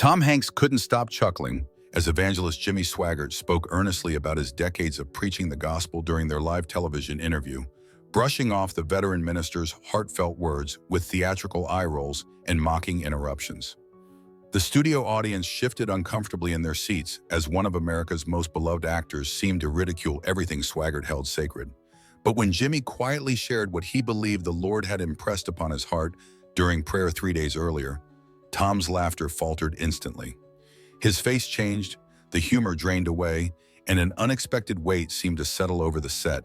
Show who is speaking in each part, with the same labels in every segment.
Speaker 1: Tom Hanks couldn't stop chuckling as evangelist Jimmy Swaggart spoke earnestly about his decades of preaching the gospel during their live television interview, brushing off the veteran minister's heartfelt words with theatrical eye rolls and mocking interruptions. The studio audience shifted uncomfortably in their seats as one of America's most beloved actors seemed to ridicule everything Swaggart held sacred. But when Jimmy quietly shared what he believed the Lord had impressed upon his heart during prayer 3 days earlier, Tom's laughter faltered instantly. His face changed, the humor drained away, and an unexpected weight seemed to settle over the set.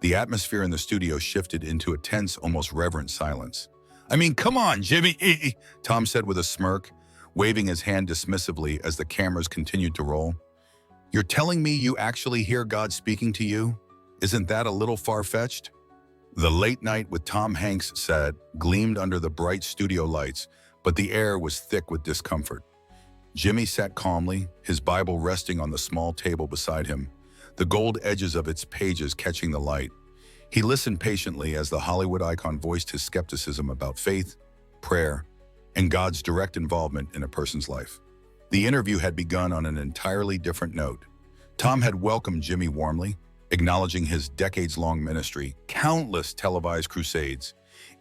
Speaker 1: The atmosphere in the studio shifted into a tense, almost reverent silence. "I mean, come on, Jimmy," Tom said with a smirk, waving his hand dismissively as the cameras continued to roll. "You're telling me you actually hear God speaking to you? Isn't that a little far-fetched?" The late night with Tom Hanks set gleamed under the bright studio lights, but the air was thick with discomfort. Jimmy sat calmly, his Bible resting on the small table beside him, the gold edges of its pages catching the light. He listened patiently as the Hollywood icon voiced his skepticism about faith, prayer, and God's direct involvement in a person's life. The interview had begun on an entirely different note. Tom had welcomed Jimmy warmly, acknowledging his decades-long ministry, countless televised crusades,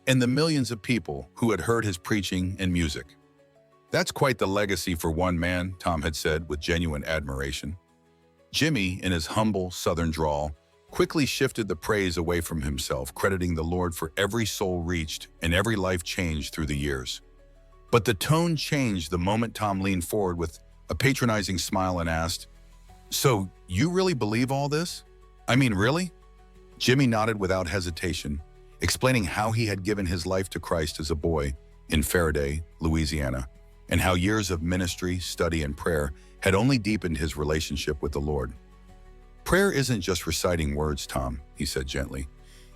Speaker 1: and the millions of people who had heard his preaching and music. "That's quite the legacy for one man," Tom had said with genuine admiration. Jimmy, in his humble Southern drawl, quickly shifted the praise away from himself, crediting the Lord for every soul reached and every life changed through the years. But the tone changed the moment Tom leaned forward with a patronizing smile and asked, "So, you really believe all this? I mean, really?" Jimmy nodded without hesitation, explaining how he had given his life to Christ as a boy in Faraday, Louisiana, and how years of ministry, study, and prayer had only deepened his relationship with the Lord. "Prayer isn't just reciting words, Tom," he said gently.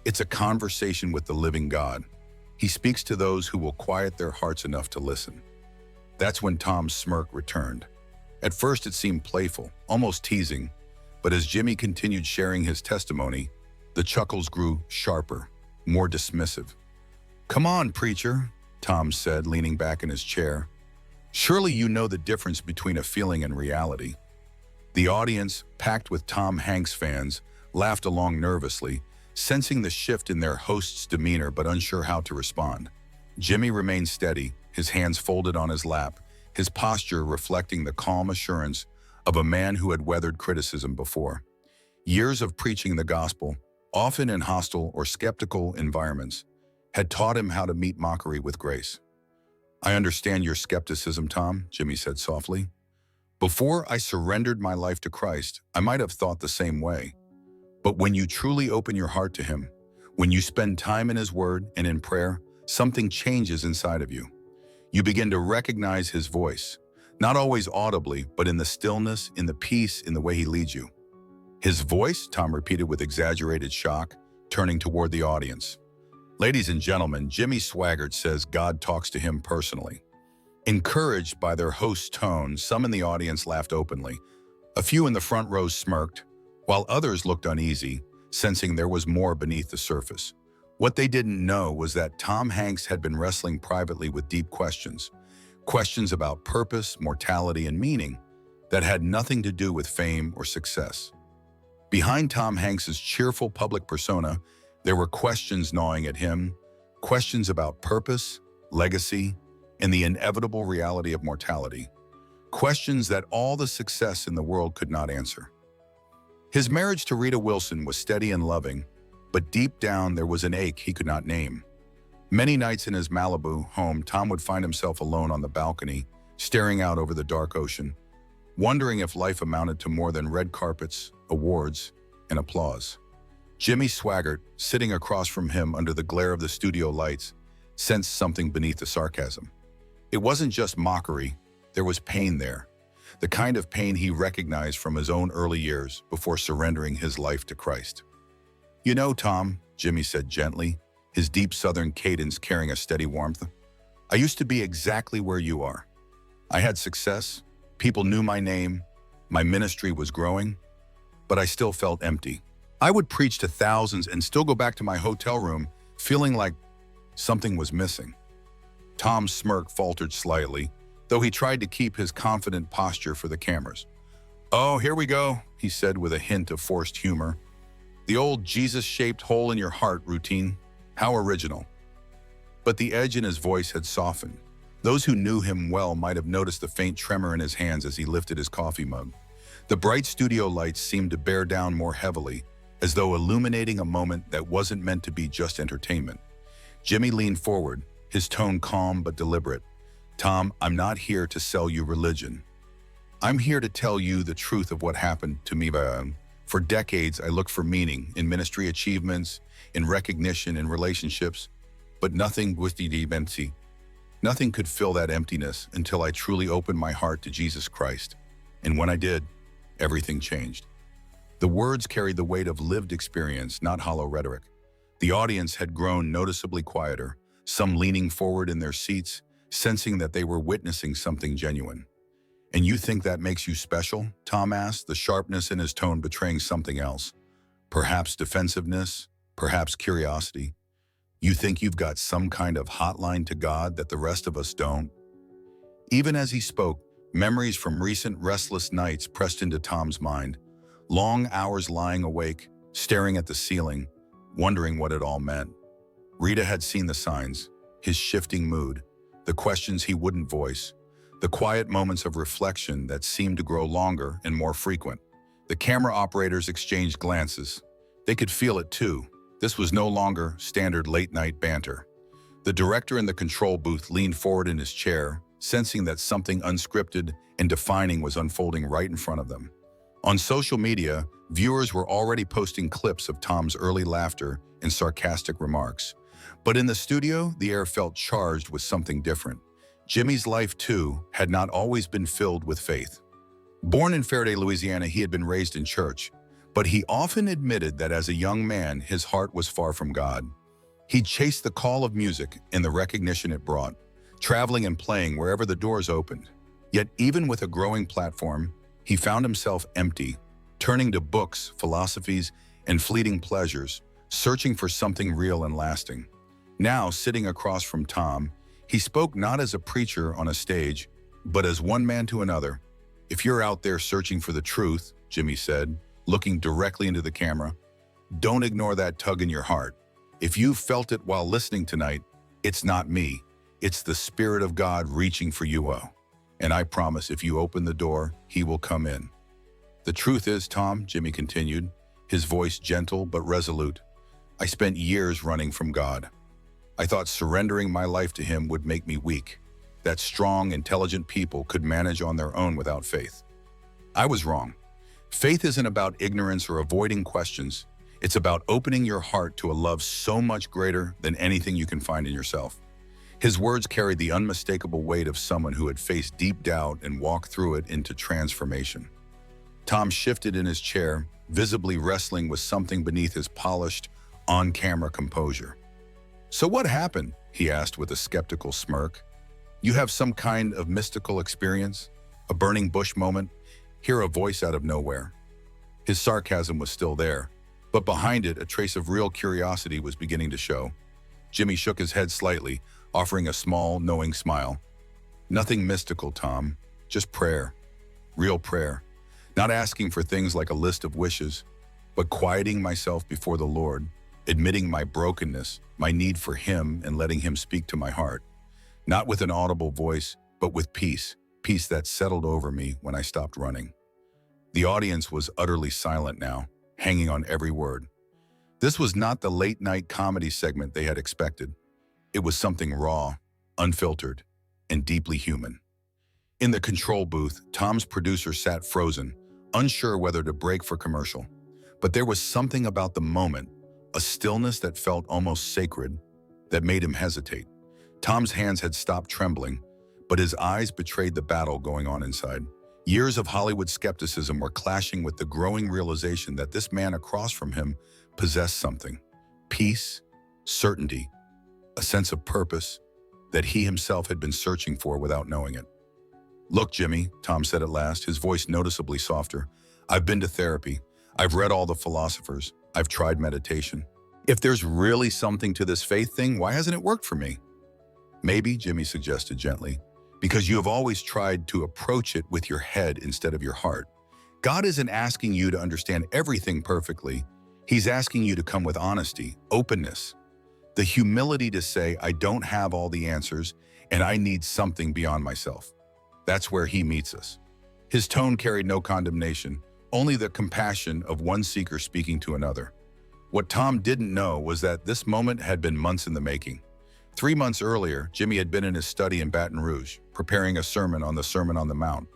Speaker 1: "It's a conversation with the living God. He speaks to those who will quiet their hearts enough to listen." That's when Tom's smirk returned. At first it seemed playful, almost teasing, but as Jimmy continued sharing his testimony, the chuckles grew sharper, more dismissive. "Come on, preacher," Tom said, leaning back in his chair. "Surely you know the difference between a feeling and reality." The audience, packed with Tom Hanks fans, laughed along nervously, sensing the shift in their host's demeanor but unsure how to respond. Jimmy remained steady, his hands folded on his lap, his posture reflecting the calm assurance of a man who had weathered criticism before. Years of preaching the gospel, often in hostile or skeptical environments, had taught him how to meet mockery with grace. "I understand your skepticism, Tom," Jimmy said softly. "Before I surrendered my life to Christ, I might have thought the same way. But when you truly open your heart to Him, when you spend time in His Word and in prayer, something changes inside of you. You begin to recognize His voice, not always audibly, but in the stillness, in the peace, in the way He leads you." "His voice?" Tom repeated with exaggerated shock, turning toward the audience. "Ladies and gentlemen, Jimmy Swaggart says God talks to him personally." Encouraged by their host's tone, some in the audience laughed openly. A few in the front rows smirked, while others looked uneasy, sensing there was more beneath the surface. What they didn't know was that Tom Hanks had been wrestling privately with deep questions. Questions about purpose, mortality, and meaning that had nothing to do with fame or success. Behind Tom Hanks's cheerful public persona, there were questions gnawing at him, questions about purpose, legacy, and the inevitable reality of mortality. Questions that all the success in the world could not answer. His marriage to Rita Wilson was steady and loving, but deep down there was an ache he could not name. Many nights in his Malibu home, Tom would find himself alone on the balcony, staring out over the dark ocean, wondering if life amounted to more than red carpets, awards, and applause. Jimmy Swaggart, sitting across from him under the glare of the studio lights, sensed something beneath the sarcasm. It wasn't just mockery, there was pain there. The kind of pain he recognized from his own early years before surrendering his life to Christ. "You know, Tom," Jimmy said gently, his deep Southern cadence carrying a steady warmth, "I used to be exactly where you are. I had success, people knew my name, my ministry was growing, but I still felt empty. I would preach to thousands and still go back to my hotel room feeling like something was missing." Tom's smirk faltered slightly, though he tried to keep his confident posture for the cameras. "Oh, here we go," he said with a hint of forced humor. "The old Jesus-shaped hole in your heart routine. How original." But the edge in his voice had softened. Those who knew him well might have noticed the faint tremor in his hands as he lifted his coffee mug. The bright studio lights seemed to bear down more heavily, as though illuminating a moment that wasn't meant to be just entertainment. Jimmy leaned forward, his tone calm but deliberate. "Tom, I'm not here to sell you religion. I'm here to tell you the truth of what happened to me. For decades, I looked for meaning in ministry achievements, in recognition, in relationships, but nothing was the Nothing could fill that emptiness until I truly opened my heart to Jesus Christ. And when I did, everything changed." The words carried the weight of lived experience, not hollow rhetoric. The audience had grown noticeably quieter, some leaning forward in their seats, sensing that they were witnessing something genuine. "And you think that makes you special?" Tom asked, the sharpness in his tone betraying something else. Perhaps defensiveness, perhaps curiosity. "You think you've got some kind of hotline to God that the rest of us don't?" Even as he spoke, memories from recent restless nights pressed into Tom's mind. Long hours lying awake, staring at the ceiling, wondering what it all meant. Rita had seen the signs, his shifting mood, the questions he wouldn't voice, the quiet moments of reflection that seemed to grow longer and more frequent. The camera operators exchanged glances. They could feel it too. This was no longer standard late-night banter. The director in the control booth leaned forward in his chair, sensing that something unscripted and defining was unfolding right in front of them. On social media, viewers were already posting clips of Tom's early laughter and sarcastic remarks. But in the studio, the air felt charged with something different. Jimmy's life, too, had not always been filled with faith. Born in Faraday, Louisiana, he had been raised in church. But he often admitted that as a young man, his heart was far from God. He chased the call of music and the recognition it brought, traveling and playing wherever the doors opened. Yet even with a growing platform, he found himself empty, turning to books, philosophies, and fleeting pleasures, searching for something real and lasting. Now, sitting across from Tom, he spoke not as a preacher on a stage, but as one man to another. "If you're out there searching for the truth," Jimmy said, looking directly into the camera, "don't ignore that tug in your heart. If you felt it while listening tonight, it's not me. It's the Spirit of God reaching for you. And I promise if you open the door, he will come in." "The truth is, Tom," Jimmy continued, his voice gentle but resolute, "I spent years running from God. I thought surrendering my life to him would make me weak, that strong, intelligent people could manage on their own without faith. I was wrong. Faith isn't about ignorance or avoiding questions. It's about opening your heart to a love so much greater than anything you can find in yourself." His words carried the unmistakable weight of someone who had faced deep doubt and walked through it into transformation. Tom shifted in his chair, visibly wrestling with something beneath his polished, on-camera composure. "So what happened?" he asked with a skeptical smirk. "You have some kind of mystical experience? A burning bush moment? Hear a voice out of nowhere?" His sarcasm was still there, but behind it, a trace of real curiosity was beginning to show. Jimmy shook his head slightly, offering a small, knowing smile. "Nothing mystical, Tom. Just prayer. Real prayer. Not asking for things like a list of wishes, but quieting myself before the Lord, admitting my brokenness, my need for him, and letting him speak to my heart. Not with an audible voice, but with peace. Peace that settled over me when I stopped running." The audience was utterly silent now, hanging on every word. This was not the late-night comedy segment they had expected. It was something raw, unfiltered, and deeply human. In the control booth, Tom's producer sat frozen, unsure whether to break for commercial. But there was something about the moment, a stillness that felt almost sacred, that made him hesitate. Tom's hands had stopped trembling, but his eyes betrayed the battle going on inside. Years of Hollywood skepticism were clashing with the growing realization that this man across from him possessed something. Peace, certainty, a sense of purpose that he himself had been searching for without knowing it. "Look, Jimmy," Tom said at last, his voice noticeably softer, "I've been to therapy. I've read all the philosophers. I've tried meditation. If there's really something to this faith thing, why hasn't it worked for me?" "Maybe," Jimmy suggested gently, because you have always tried to approach it with your head instead of your heart. God isn't asking you to understand everything perfectly. He's asking you to come with honesty, openness, the humility to say, I don't have all the answers and I need something beyond myself. That's where he meets us. His tone carried no condemnation, only the compassion of one seeker speaking to another. What Tom didn't know was that this moment had been months in the making. 3 months earlier, Jimmy had been in his study in Baton Rouge, preparing a sermon on the Sermon on the Mount,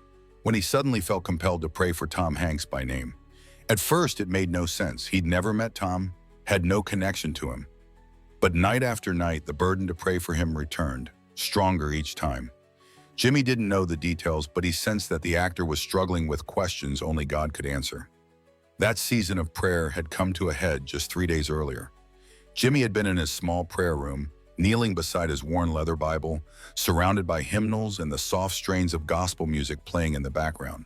Speaker 1: when he suddenly felt compelled to pray for Tom Hanks by name. At first, it made no sense. He'd never met Tom, had no connection to him. But night after night, the burden to pray for him returned, stronger each time. Jimmy didn't know the details, but he sensed that the actor was struggling with questions only God could answer. That season of prayer had come to a head just 3 days earlier. Jimmy had been in his small prayer room, kneeling beside his worn leather Bible, surrounded by hymnals and the soft strains of gospel music playing in the background.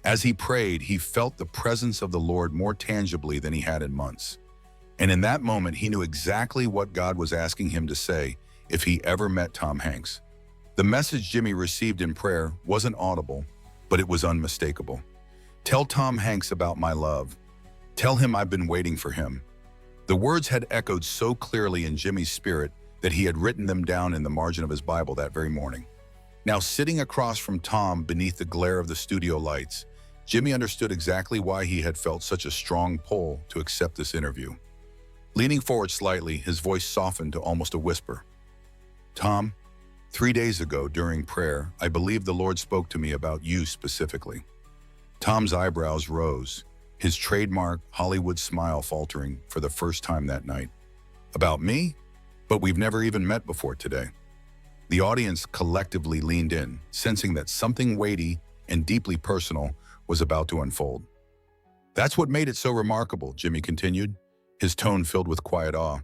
Speaker 1: As he prayed, he felt the presence of the Lord more tangibly than he had in months. And in that moment, he knew exactly what God was asking him to say if he ever met Tom Hanks. The message Jimmy received in prayer wasn't audible, but it was unmistakable. Tell Tom Hanks about my love. Tell him I've been waiting for him. The words had echoed so clearly in Jimmy's spirit that he had written them down in the margin of his Bible that very morning. Now, sitting across from Tom beneath the glare of the studio lights, Jimmy understood exactly why he had felt such a strong pull to accept this interview. Leaning forward slightly, his voice softened to almost a whisper. Tom, 3 days ago during prayer, I believe the Lord spoke to me about you specifically. Tom's eyebrows rose, his trademark Hollywood smile faltering for the first time that night. About me? But we've never even met before today. The audience collectively leaned in, sensing that something weighty and deeply personal was about to unfold. That's what made it so remarkable, Jimmy continued, his tone filled with quiet awe.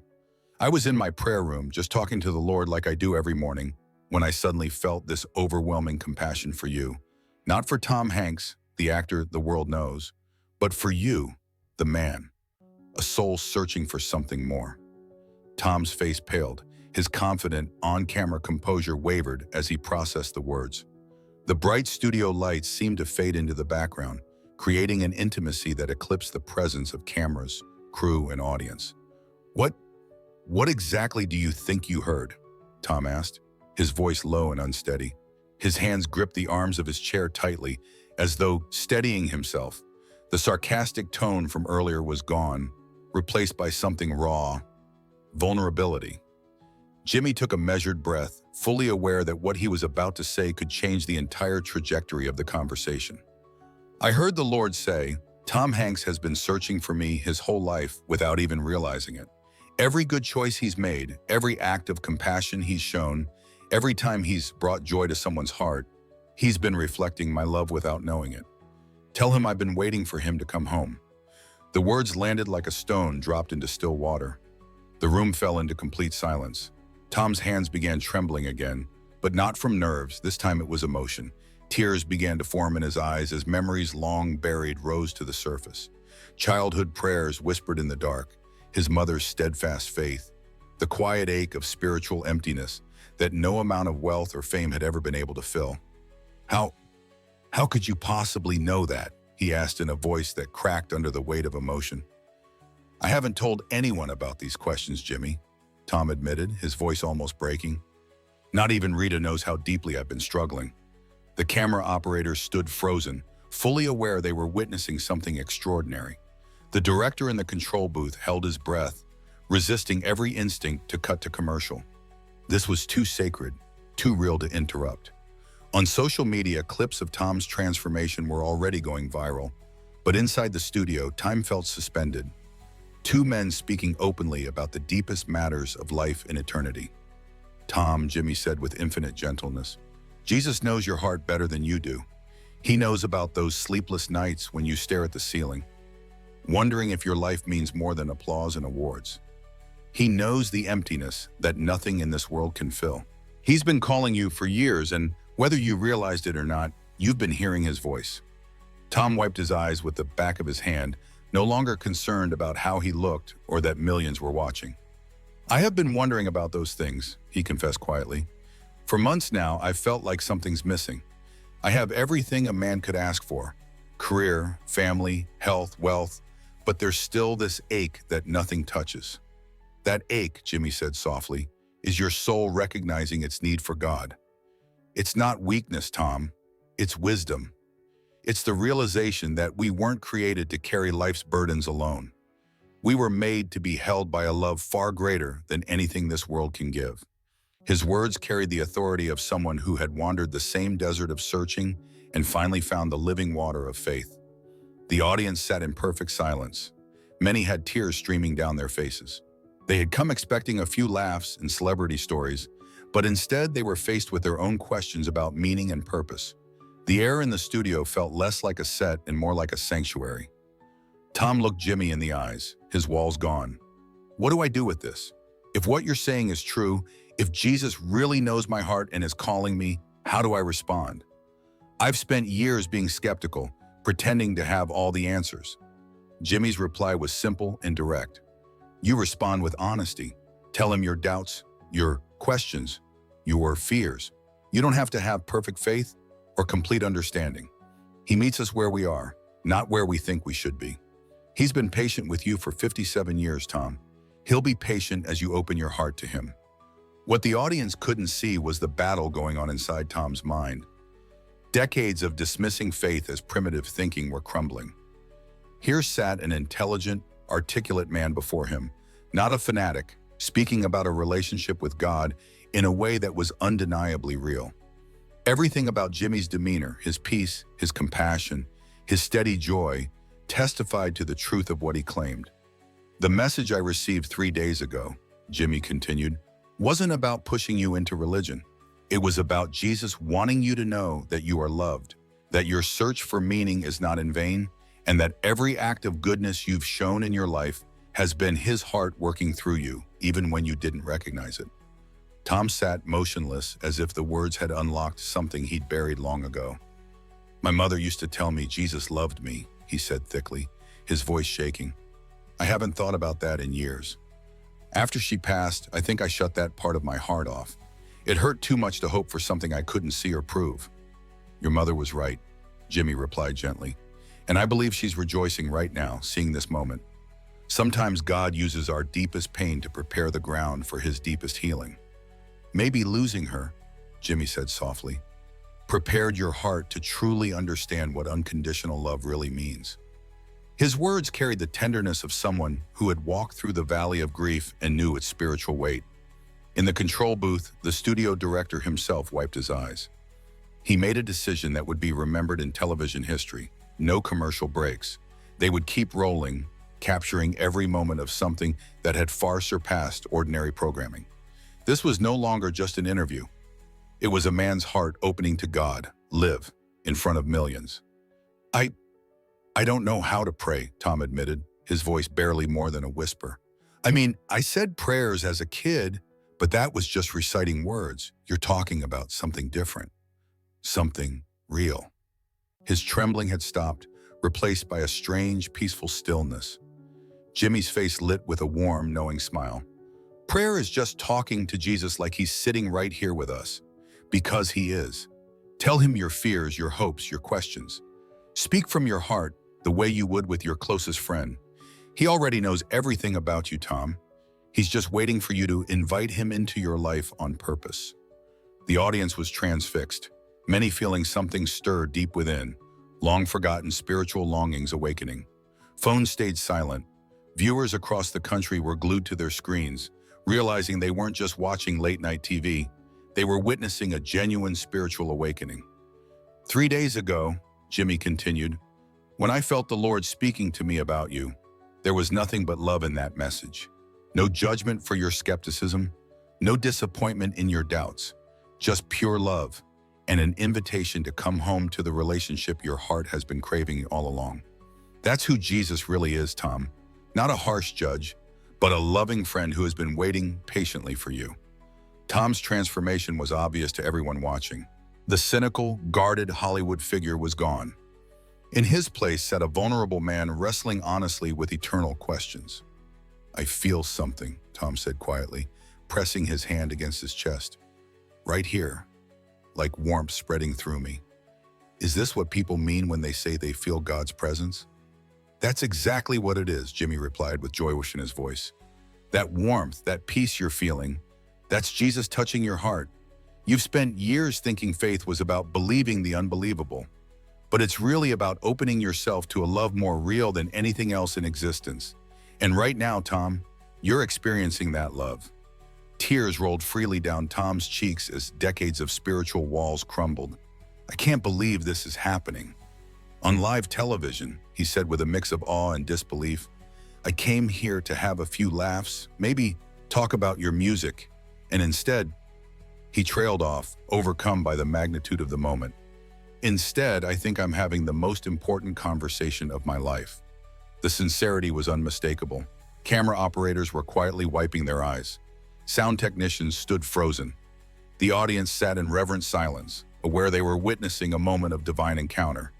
Speaker 1: I was in my prayer room, just talking to the Lord like I do every morning, when I suddenly felt this overwhelming compassion for you. Not for Tom Hanks, the actor the world knows, but for you, the man, a soul searching for something more. Tom's face paled. His confident, on-camera composure wavered as he processed the words. The bright studio lights seemed to fade into the background, creating an intimacy that eclipsed the presence of cameras, crew, and audience. What exactly do you think you heard? Tom asked, his voice low and unsteady. His hands gripped the arms of his chair tightly, as though steadying himself. The sarcastic tone from earlier was gone, replaced by something raw. Vulnerability. Jimmy took a measured breath, fully aware that what he was about to say could change the entire trajectory of the conversation. I heard the Lord say, Tom Hanks has been searching for me his whole life without even realizing it. Every good choice he's made, every act of compassion he's shown, every time he's brought joy to someone's heart, he's been reflecting my love without knowing it. Tell him I've been waiting for him to come home. The words landed like a stone dropped into still water. The room fell into complete silence. Tom's hands began trembling again, but not from nerves. This time it was emotion. Tears began to form in his eyes as memories long buried rose to the surface. Childhood prayers whispered in the dark, his mother's steadfast faith, the quiet ache of spiritual emptiness that no amount of wealth or fame had ever been able to fill. How could you possibly know that? He asked in a voice that cracked under the weight of emotion. I haven't told anyone about these questions, Jimmy, Tom admitted, his voice almost breaking. Not even Rita knows how deeply I've been struggling. The camera operators stood frozen, fully aware they were witnessing something extraordinary. The director in the control booth held his breath, resisting every instinct to cut to commercial. This was too sacred, too real to interrupt. On social media, clips of Tom's transformation were already going viral, but inside the studio, time felt suspended. Two men speaking openly about the deepest matters of life and eternity. Tom, Jimmy said with infinite gentleness, Jesus knows your heart better than you do. He knows about those sleepless nights when you stare at the ceiling, wondering if your life means more than applause and awards. He knows the emptiness that nothing in this world can fill. He's been calling you for years, and whether you realized it or not, you've been hearing his voice. Tom wiped his eyes with the back of his hand, no longer concerned about how he looked or that millions were watching. I have been wondering about those things, he confessed quietly. For months now, I've felt like something's missing. I have everything a man could ask for: career, family, health, wealth, but there's still this ache that nothing touches. That ache, Jimmy said softly, is your soul recognizing its need for God. It's not weakness, Tom. It's wisdom. It's the realization that we weren't created to carry life's burdens alone. We were made to be held by a love far greater than anything this world can give. His words carried the authority of someone who had wandered the same desert of searching and finally found the living water of faith. The audience sat in perfect silence. Many had tears streaming down their faces. They had come expecting a few laughs and celebrity stories, but instead they were faced with their own questions about meaning and purpose. The air in the studio felt less like a set and more like a sanctuary. Tom looked Jimmy in the eyes, his walls gone. What do I do with this? If what you're saying is true, if Jesus really knows my heart and is calling me, how do I respond? I've spent years being skeptical, pretending to have all the answers. Jimmy's reply was simple and direct. You respond with honesty. Tell him your doubts, your questions, your fears. You don't have to have perfect faith or complete understanding. He meets us where we are, not where we think we should be. He's been patient with you for 57 years, Tom. He'll be patient as you open your heart to him. What the audience couldn't see was the battle going on inside Tom's mind. Decades of dismissing faith as primitive thinking were crumbling. Here sat an intelligent, articulate man before him, not a fanatic, speaking about a relationship with God in a way that was undeniably real. Everything about Jimmy's demeanor, his peace, his compassion, his steady joy, testified to the truth of what he claimed. The message I received 3 days ago, Jimmy continued, wasn't about pushing you into religion. It was about Jesus wanting you to know that you are loved, that your search for meaning is not in vain, and that every act of goodness you've shown in your life has been his heart working through you, even when you didn't recognize it. Tom sat motionless as if the words had unlocked something he'd buried long ago. My mother used to tell me Jesus loved me, he said thickly, his voice shaking. I haven't thought about that in years. After she passed, I think I shut that part of my heart off. It hurt too much to hope for something I couldn't see or prove. Your mother was right, Jimmy replied gently. And I believe she's rejoicing right now, seeing this moment. Sometimes God uses our deepest pain to prepare the ground for his deepest healing. Maybe losing her, Jimmy said softly, prepared your heart to truly understand what unconditional love really means. His words carried the tenderness of someone who had walked through the valley of grief and knew its spiritual weight. In the control booth, the studio director himself wiped his eyes. He made a decision that would be remembered in television history. No commercial breaks. They would keep rolling, capturing every moment of something that had far surpassed ordinary programming. This was no longer just an interview. It was a man's heart opening to God, live, in front of millions. I don't know how to pray, Tom admitted, his voice barely more than a whisper. I said prayers as a kid, but that was just reciting words. You're talking about something different. Something real. His trembling had stopped, replaced by a strange, peaceful stillness. Jimmy's face lit with a warm, knowing smile. Prayer is just talking to Jesus like he's sitting right here with us, because he is. Tell him your fears, your hopes, your questions. Speak from your heart the way you would with your closest friend. He already knows everything about you, Tom. He's just waiting for you to invite him into your life on purpose. The audience was transfixed, many feeling something stir deep within, long-forgotten spiritual longings awakening. Phones stayed silent. Viewers across the country were glued to their screens, realizing they weren't just watching late-night TV, they were witnessing a genuine spiritual awakening. 3 days ago, Jimmy continued, when I felt the Lord speaking to me about you, there was nothing but love in that message. No judgment for your skepticism, no disappointment in your doubts, just pure love and an invitation to come home to the relationship your heart has been craving all along. That's who Jesus really is, Tom. Not a harsh judge, but a loving friend who has been waiting patiently for you. Tom's transformation was obvious to everyone watching. The cynical, guarded Hollywood figure was gone. In his place sat a vulnerable man wrestling honestly with eternal questions. I feel something, Tom said quietly, pressing his hand against his chest. right here, like warmth spreading through me. Is this what people mean when they say they feel God's presence? That's exactly what it is, Jimmy replied with joy in his voice. That warmth, that peace you're feeling, that's Jesus touching your heart. You've spent years thinking faith was about believing the unbelievable, but it's really about opening yourself to a love more real than anything else in existence. And right now, Tom, you're experiencing that love. Tears rolled freely down Tom's cheeks as decades of spiritual walls crumbled. I can't believe this is happening. On live television, he said with a mix of awe and disbelief, I came here to have a few laughs, maybe talk about your music, and instead, he trailed off, overcome by the magnitude of the moment. Instead, I think I'm having the most important conversation of my life. The sincerity was unmistakable. Camera operators were quietly wiping their eyes. Sound technicians stood frozen. The audience sat in reverent silence, aware they were witnessing a moment of divine encounter.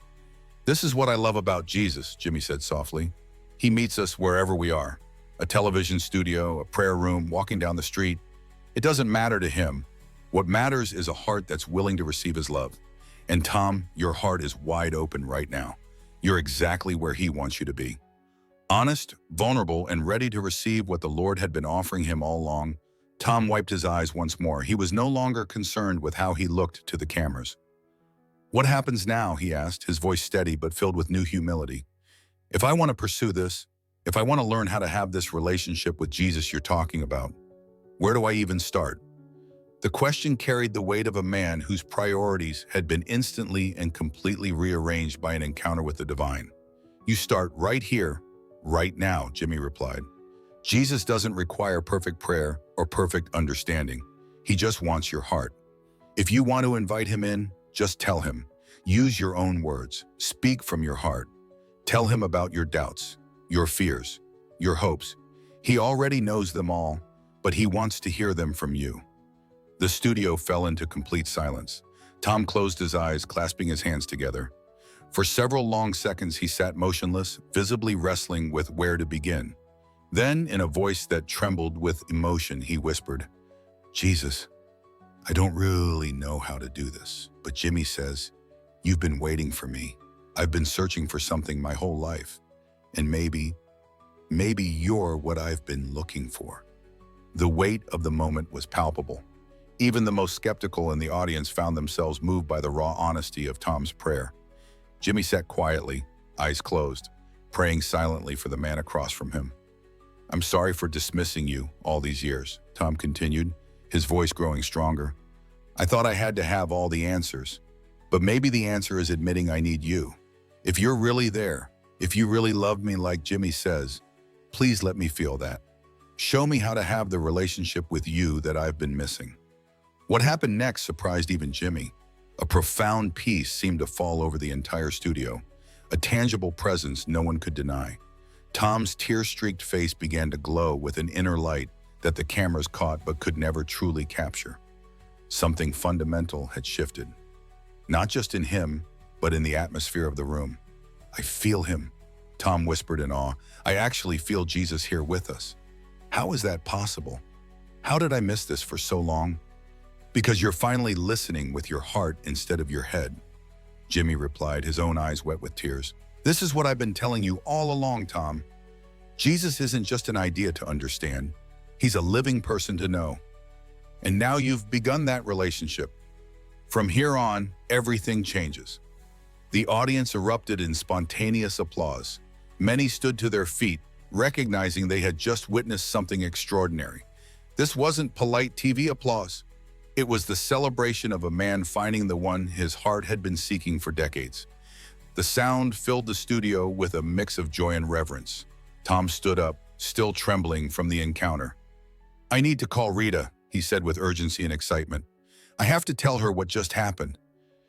Speaker 1: This is what I love about Jesus, Jimmy said softly. He meets us wherever we are. A television studio, a prayer room, walking down the street. It doesn't matter to him. What matters is a heart that's willing to receive his love. And Tom, your heart is wide open right now. You're exactly where he wants you to be. Honest, vulnerable, and ready to receive what the Lord had been offering him all along, Tom wiped his eyes once more. He was no longer concerned with how he looked to the cameras. What happens now, he asked, his voice steady but filled with new humility. If I want to pursue this, if I want to learn how to have this relationship with Jesus you're talking about, where do I even start? The question carried the weight of a man whose priorities had been instantly and completely rearranged by an encounter with the divine. You start right here, right now, Jimmy replied. Jesus doesn't require perfect prayer or perfect understanding. He just wants your heart. If you want to invite him in, just tell him. Use your own words. Speak from your heart. Tell him about your doubts, your fears, your hopes. He already knows them all, but he wants to hear them from you. The studio fell into complete silence. Tom closed his eyes, clasping his hands together. For several long seconds, he sat motionless, visibly wrestling with where to begin. Then, in a voice that trembled with emotion, he whispered, Jesus, I don't really know how to do this, but Jimmy says, you've been waiting for me. I've been searching for something my whole life. And maybe you're what I've been looking for. The weight of the moment was palpable. Even the most skeptical in the audience found themselves moved by the raw honesty of Tom's prayer. Jimmy sat quietly, eyes closed, praying silently for the man across from him. I'm sorry for dismissing you all these years, Tom continued, his voice growing stronger. I thought I had to have all the answers, but maybe the answer is admitting I need you. If you're really there, if you really love me like Jimmy says, please let me feel that. Show me how to have the relationship with you that I've been missing. What happened next surprised even Jimmy. A profound peace seemed to fall over the entire studio, a tangible presence no one could deny. Tom's tear-streaked face began to glow with an inner light that the cameras caught but could never truly capture. Something fundamental had shifted, not just in him, but in the atmosphere of the room. I feel him, Tom whispered in awe. I actually feel Jesus here with us. How is that possible? How did I miss this for so long? Because you're finally listening with your heart instead of your head, Jimmy replied, his own eyes wet with tears. This is what I've been telling you all along, Tom. Jesus isn't just an idea to understand. He's a living person to know. And now you've begun that relationship. From here on, everything changes. The audience erupted in spontaneous applause. Many stood to their feet, recognizing they had just witnessed something extraordinary. This wasn't polite TV applause. It was the celebration of a man finding the one his heart had been seeking for decades. The sound filled the studio with a mix of joy and reverence. Tom stood up, still trembling from the encounter. I need to call Rita, he said with urgency and excitement. I have to tell her what just happened.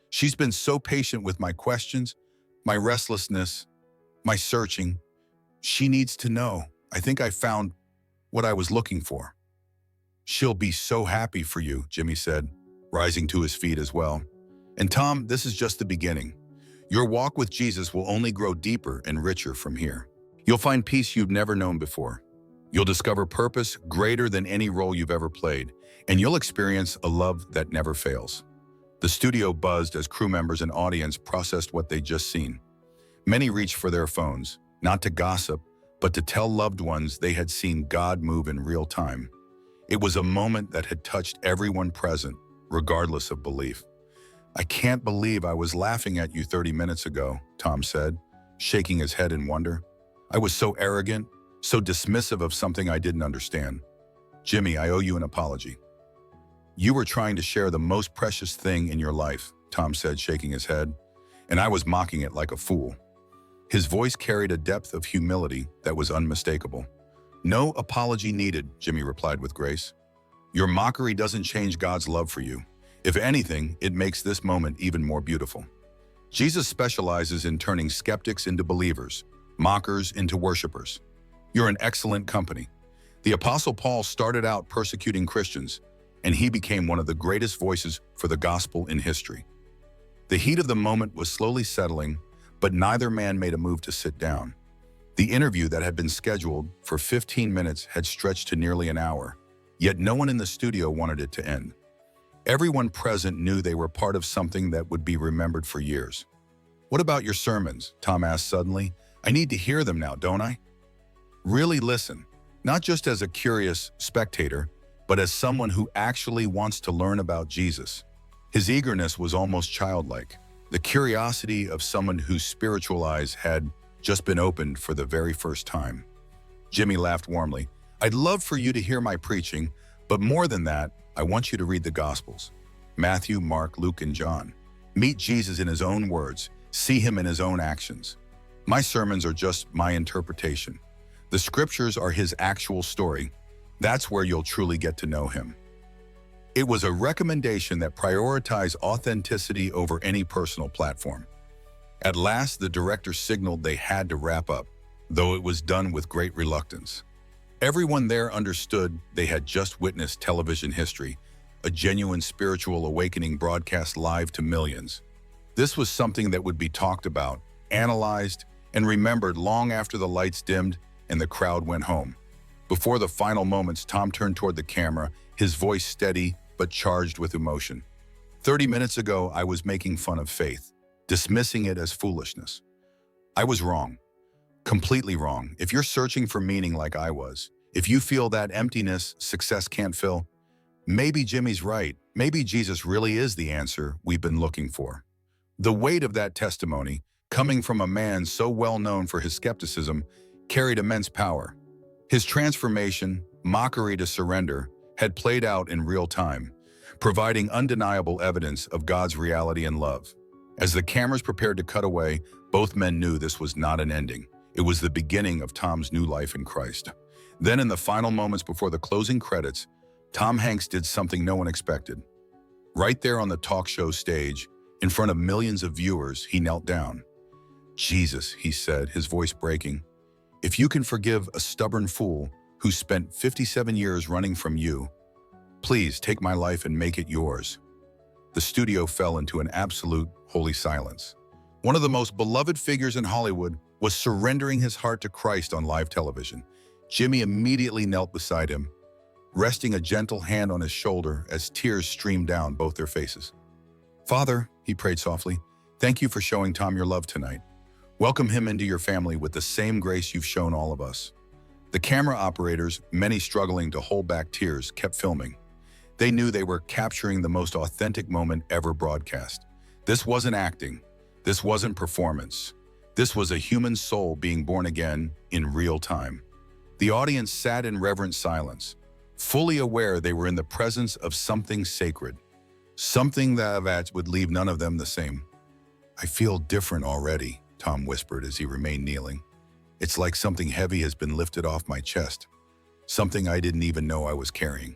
Speaker 1: She's been so patient with my questions, my restlessness, my searching. She needs to know. I think I found what I was looking for. She'll be so happy for you, Jimmy said, rising to his feet as well. And Tom, this is just the beginning. Your walk with Jesus will only grow deeper and richer from here. You'll find peace you've never known before, You'll discover purpose greater than any role you've ever played, and you'll experience a love that never fails. The studio buzzed as crew members and audience processed what they'd just seen. Many reached for their phones, not to gossip, but to tell loved ones they had seen God move in real time. It was a moment that had touched everyone present, regardless of belief. "I can't believe I was laughing at you 30 minutes ago," Tom said, shaking his head in wonder. "I was so arrogant, so dismissive of something I didn't understand. Jimmy, I owe you an apology." "You were trying to share the most precious thing in your life," Tom said, shaking his head, "and I was mocking it like a fool." His voice carried a depth of humility that was unmistakable. "No apology needed," Jimmy replied with grace. "Your mockery doesn't change God's love for you. If anything, it makes this moment even more beautiful. Jesus specializes in turning skeptics into believers, mockers into worshipers. You're in excellent company. The Apostle Paul started out persecuting Christians, and he became one of the greatest voices for the gospel in history." The heat of the moment was slowly settling, but neither man made a move to sit down. The interview that had been scheduled for 15 minutes had stretched to nearly an hour, yet no one in the studio wanted it to end. Everyone present knew they were part of something that would be remembered for years. "What about your sermons?" Tom asked suddenly. "I need to hear them now, don't I?" "Really listen, not just as a curious spectator, but as someone who actually wants to learn about Jesus." His eagerness was almost childlike, the curiosity of someone whose spiritual eyes had just been opened for the very first time. Jimmy laughed warmly. "I'd love for you to hear my preaching, but more than that, I want you to read the Gospels. Matthew, Mark, Luke, and John. Meet Jesus in his own words, see him in his own actions. My sermons are just my interpretation. The scriptures are his actual story. That's where you'll truly get to know him." It was a recommendation that prioritized authenticity over any personal platform. At last, the director signaled they had to wrap up, though it was done with great reluctance. Everyone there understood they had just witnessed television history, a genuine spiritual awakening broadcast live to millions. This was something that would be talked about, analyzed, and remembered long after the lights dimmed and the crowd went home. Before the final moments, Tom turned toward the camera, his voice steady but charged with emotion. 30 minutes ago, I was making fun of faith, dismissing it as foolishness. I was wrong, completely wrong. If you're searching for meaning like I was, if you feel that emptiness success can't fill, maybe Jimmy's right. Maybe Jesus really is the answer we've been looking for." The weight of that testimony, coming from a man so well known for his skepticism, carried immense power. His transformation, mockery to surrender, had played out in real time, providing undeniable evidence of God's reality and love. As the cameras prepared to cut away, both men knew this was not an ending. It was the beginning of Tom's new life in Christ. Then, in the final moments before the closing credits, Tom Hanks did something no one expected. Right there on the talk show stage, in front of millions of viewers, he knelt down. "Jesus," he said, his voice breaking, "if you can forgive a stubborn fool who spent 57 years running from you, please take my life and make it yours." The studio fell into an absolute holy silence. One of the most beloved figures in Hollywood was surrendering his heart to Christ on live television. Jimmy immediately knelt beside him, resting a gentle hand on his shoulder as tears streamed down both their faces. "Father," he prayed softly, "thank you for showing Tom your love tonight. Welcome him into your family with the same grace you've shown all of us." The camera operators, many struggling to hold back tears, kept filming. They knew they were capturing the most authentic moment ever broadcast. This wasn't acting. This wasn't performance. This was a human soul being born again in real time. The audience sat in reverent silence, fully aware they were in the presence of something sacred, something that would leave none of them the same. "I feel different already," Tom whispered as he remained kneeling. "It's like something heavy has been lifted off my chest, something I didn't even know I was carrying."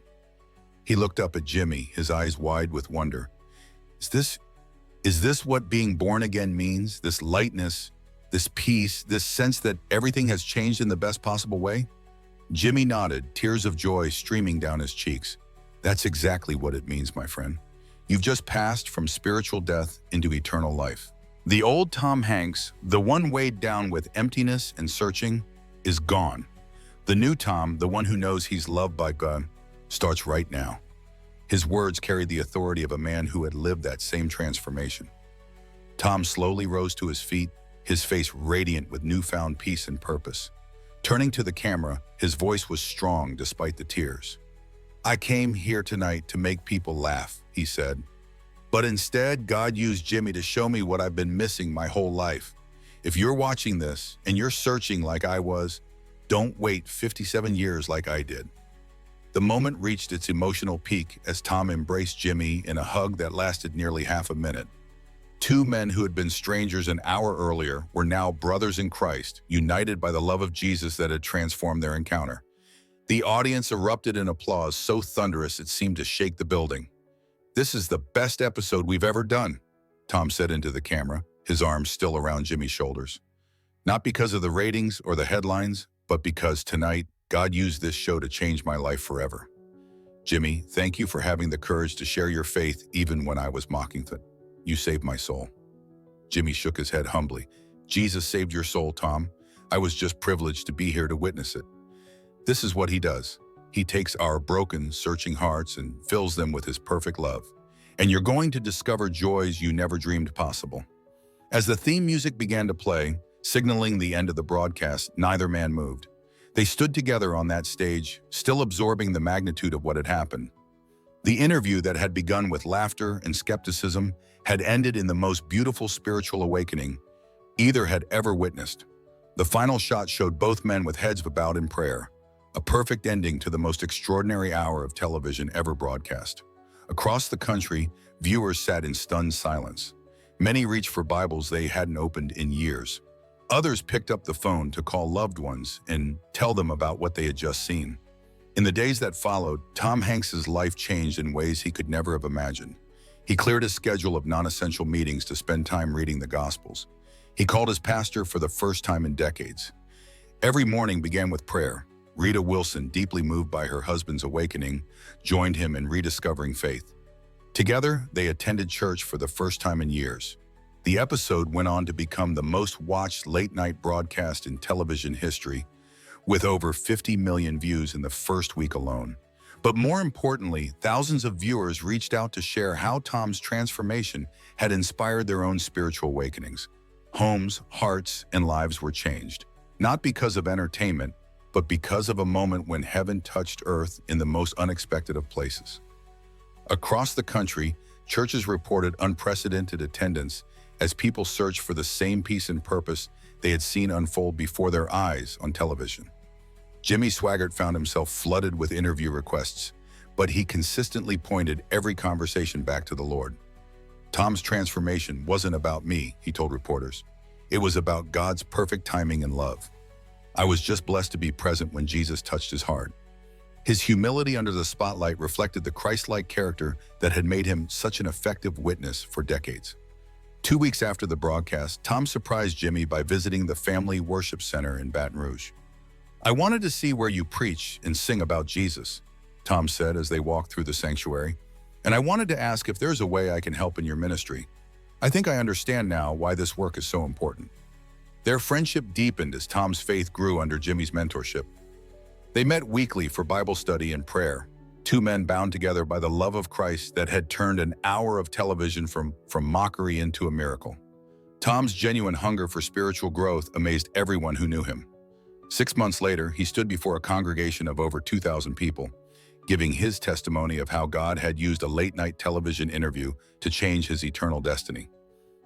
Speaker 1: He looked up at Jimmy, his eyes wide with wonder. Is this what being born again means? This lightness, this peace, this sense that everything has changed in the best possible way?" Jimmy nodded, tears of joy streaming down his cheeks. "That's exactly what it means, my friend. You've just passed from spiritual death into eternal life. The old Tom Hanks, the one weighed down with emptiness and searching, is gone. The new Tom, the one who knows he's loved by God, starts right now. His words carried the authority of a man who had lived that same transformation. Tom slowly rose to his feet, his face radiant with newfound peace and purpose. Turning to the camera, his voice was strong despite the tears. "I came here tonight to make people laugh," he said. "But instead, God used Jimmy to show me what I've been missing my whole life. If you're watching this and you're searching like I was, don't wait 57 years like I did." The moment reached its emotional peak as Tom embraced Jimmy in a hug that lasted nearly half a minute. Two men who had been strangers an hour earlier were now brothers in Christ, united by the love of Jesus that had transformed their encounter. The audience erupted in applause so thunderous it seemed to shake the building. "This is the best episode we've ever done," Tom said into the camera, his arms still around Jimmy's shoulders. "Not because of the ratings or the headlines, but because tonight, God used this show to change my life forever. Jimmy, thank you for having the courage to share your faith even when I was mocking it. You saved my soul." Jimmy shook his head humbly. "Jesus saved your soul, Tom. I was just privileged to be here to witness it." This is what he does. He takes our broken, searching hearts and fills them with his perfect love. And you're going to discover joys you never dreamed possible. As the theme music began to play, signaling the end of the broadcast, neither man moved. They stood together on that stage, still absorbing the magnitude of what had happened. The interview that had begun with laughter and skepticism had ended in the most beautiful spiritual awakening either had ever witnessed. The final shot showed both men with heads bowed in prayer, a perfect ending to the most extraordinary hour of television ever broadcast. Across the country, viewers sat in stunned silence. Many reached for Bibles they hadn't opened in years. Others picked up the phone to call loved ones and tell them about what they had just seen. In the days that followed, Tom Hanks's life changed in ways he could never have imagined. He cleared his schedule of non-essential meetings to spend time reading the Gospels. He called his pastor for the first time in decades. Every morning began with prayer. Rita Wilson, deeply moved by her husband's awakening, joined him in rediscovering faith. Together, they attended church for the first time in years. The episode went on to become the most watched late-night broadcast in television history, with over 50 million views in the first week alone. But more importantly, thousands of viewers reached out to share how Tom's transformation had inspired their own spiritual awakenings. Homes, hearts, and lives were changed, not because of entertainment, but because of a moment when heaven touched earth in the most unexpected of places. Across the country, churches reported unprecedented attendance as people searched for the same peace and purpose they had seen unfold before their eyes on television. Jimmy Swaggart found himself flooded with interview requests, but he consistently pointed every conversation back to the Lord. "Tom's transformation wasn't about me," he told reporters. "It was about God's perfect timing and love. I was just blessed to be present when Jesus touched his heart." His humility under the spotlight reflected the Christ-like character that had made him such an effective witness for decades. 2 weeks after the broadcast, Tom surprised Jimmy by visiting the Family Worship Center in Baton Rouge. "I wanted to see where you preach and sing about Jesus," Tom said as they walked through the sanctuary. "And I wanted to ask if there's a way I can help in your ministry. I think I understand now why this work is so important." Their friendship deepened as Tom's faith grew under Jimmy's mentorship. They met weekly for Bible study and prayer, two men bound together by the love of Christ that had turned an hour of television from mockery into a miracle. Tom's genuine hunger for spiritual growth amazed everyone who knew him. 6 months later, he stood before a congregation of over 2,000 people, giving his testimony of how God had used a late-night television interview to change his eternal destiny.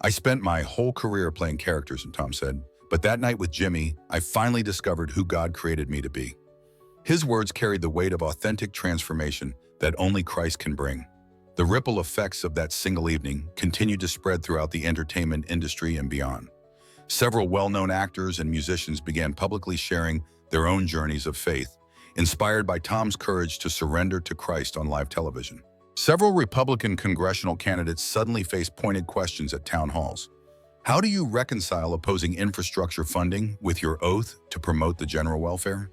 Speaker 1: "I spent my whole career playing characters," Tom said, "but that night with Jimmy, I finally discovered who God created me to be." His words carried the weight of authentic transformation that only Christ can bring. The ripple effects of that single evening continued to spread throughout the entertainment industry and beyond. Several well-known actors and musicians began publicly sharing their own journeys of faith, inspired by Tom's courage to surrender to Christ on live television. Several Republican congressional candidates suddenly faced pointed questions at town halls. How do you reconcile opposing infrastructure funding with your oath to promote the general welfare?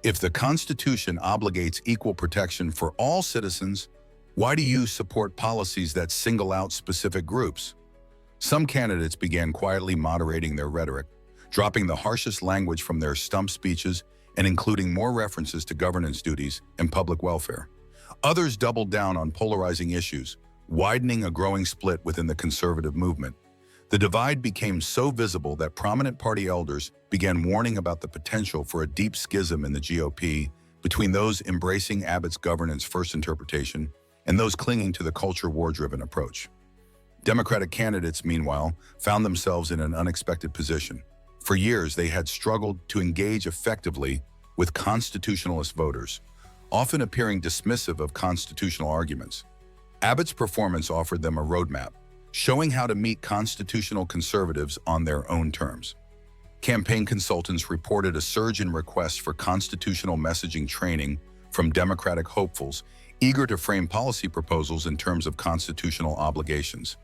Speaker 1: If the Constitution obligates equal protection for all citizens, why do you support policies that single out specific groups? Some candidates began quietly moderating their rhetoric, dropping the harshest language from their stump speeches and including more references to governance duties and public welfare. Others doubled down on polarizing issues, widening a growing split within the conservative movement. The divide became so visible that prominent party elders began warning about the potential for a deep schism in the GOP between those embracing Abbott's governance-first interpretation and those clinging to the culture war-driven approach. Democratic candidates, meanwhile, found themselves in an unexpected position. For years, they had struggled to engage effectively with constitutionalist voters, often appearing dismissive of constitutional arguments. Abbott's performance offered them a roadmap, showing how to meet constitutional conservatives on their own terms. Campaign consultants reported a surge in requests for constitutional messaging training from Democratic hopefuls eager to frame policy proposals in terms of constitutional obligations.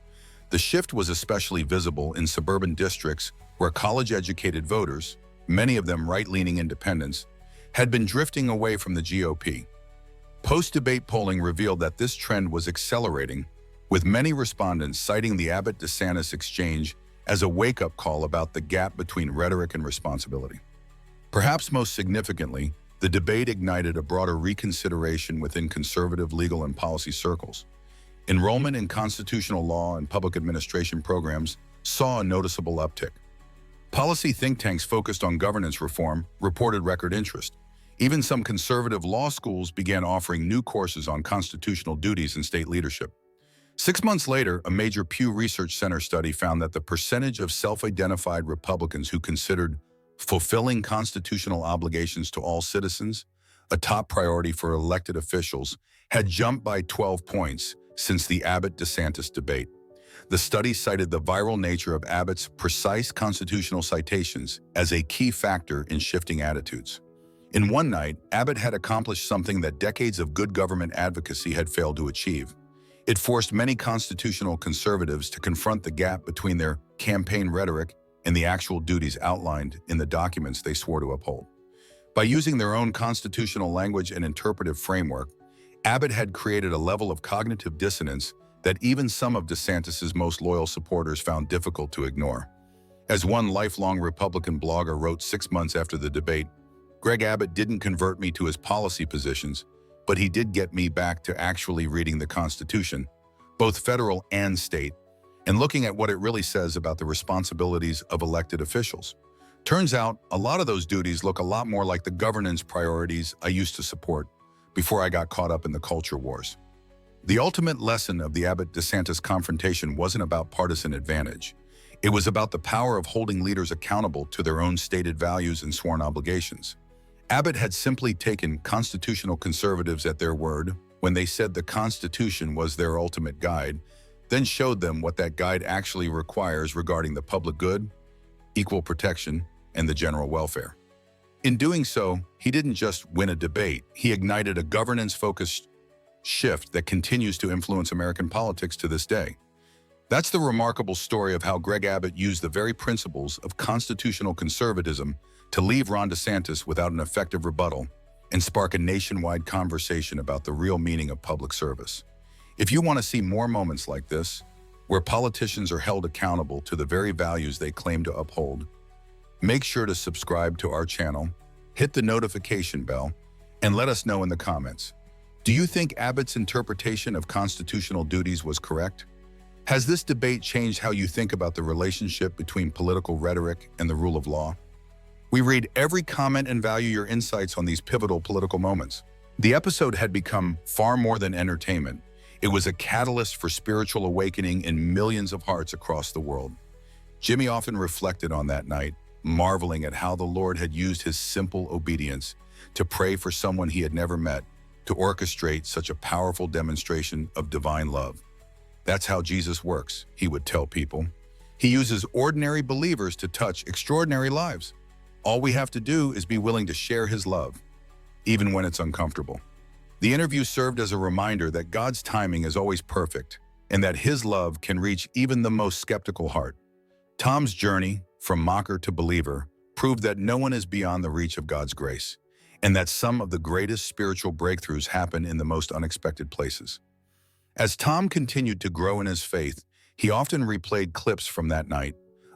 Speaker 1: The shift was especially visible in suburban districts where college-educated voters, many of them right-leaning independents, had been drifting away from the GOP. Post-debate polling revealed that this trend was accelerating, with many respondents citing the Abbott-DeSantis exchange as a wake-up call about the gap between rhetoric and responsibility. Perhaps most significantly, the debate ignited a broader reconsideration within conservative legal and policy circles. Enrollment in constitutional law and public administration programs saw a noticeable uptick. Policy think tanks focused on governance reform reported record interest. Even some conservative law schools began offering new courses on constitutional duties and state leadership. 6 months later, a major Pew Research Center study found that the percentage of self-identified Republicans who considered fulfilling constitutional obligations to all citizens, a top priority for elected officials, had jumped by 12 points since the Abbott-DeSantis debate. The study cited the viral nature of Abbott's precise constitutional citations as a key factor in shifting attitudes. In one night, Abbott had accomplished something that decades of good government advocacy had failed to achieve. It forced many constitutional conservatives to confront the gap between their campaign rhetoric and the actual duties outlined in the documents they swore to uphold. By using their own constitutional language and interpretive framework, Abbott had created a level of cognitive dissonance that even some of DeSantis's most loyal supporters found difficult to ignore. As one lifelong Republican blogger wrote 6 months after the debate, "Greg Abbott didn't convert me to his policy positions, but he did get me back to actually reading the Constitution, both federal and state, and looking at what it really says about the responsibilities of elected officials. Turns out, a lot of those duties look a lot more like the governance priorities I used to support before I got caught up in the culture wars." The ultimate lesson of the Abbott-DeSantis confrontation wasn't about partisan advantage. It was about the power of holding leaders accountable to their own stated values and sworn obligations. Abbott had simply taken constitutional conservatives at their word when they said the Constitution was their ultimate guide, then showed them what that guide actually requires regarding the public good, equal protection, and the general welfare. In doing so, he didn't just win a debate, he ignited a governance-focused shift that continues to influence American politics to this day. That's the remarkable story of how Greg Abbott used the very principles of constitutional conservatism to leave Ron DeSantis without an effective rebuttal and spark a nationwide conversation about the real meaning of public service. If you want to see more moments like this, where politicians are held accountable to the very values they claim to uphold, make sure to subscribe to our channel, hit the notification bell, and let us know in the comments. Do you think Abbott's interpretation of constitutional duties was correct? Has this debate changed how you think about the relationship between political rhetoric and the rule of law? We read every comment and value your insights on these pivotal political moments. The episode had become far more than entertainment. It was a catalyst for spiritual awakening in millions of hearts across the world. Jimmy often reflected on that night, marveling at how the Lord had used his simple obedience to pray for someone he had never met, to orchestrate such a powerful demonstration of divine love. That's how Jesus works, he would tell people. He uses ordinary believers to touch extraordinary lives. All we have to do is be willing to share his love, even when it's uncomfortable. The interview served as a reminder that God's timing is always perfect and that his love can reach even the most skeptical heart. Tom's journey, from mocker to believer, proved that no one is beyond the reach of God's grace, and that some of the greatest spiritual breakthroughs happen in the most unexpected places. As Tom continued to grow in his faith, he often replayed clips from that night,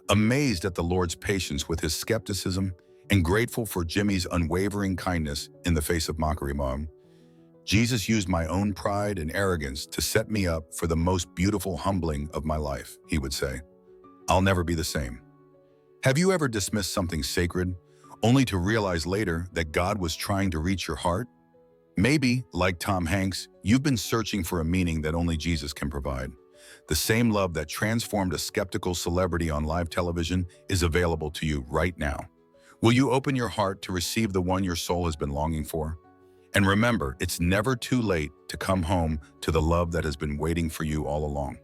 Speaker 1: amazed at the Lord's patience with his skepticism and grateful for Jimmy's unwavering kindness in the face of mockery. Mom, Jesus used my own pride and arrogance to set me up for the most beautiful humbling of my life, he would say. I'll never be the same. Have you ever dismissed something sacred, only to realize later that God was trying to reach your heart? Maybe, like Tom Hanks, you've been searching for a meaning that only Jesus can provide. The same love that transformed a skeptical celebrity on live television is available to you right now. Will you open your heart to receive the one your soul has been longing for? And remember, it's never too late to come home to the love that has been waiting for you all along.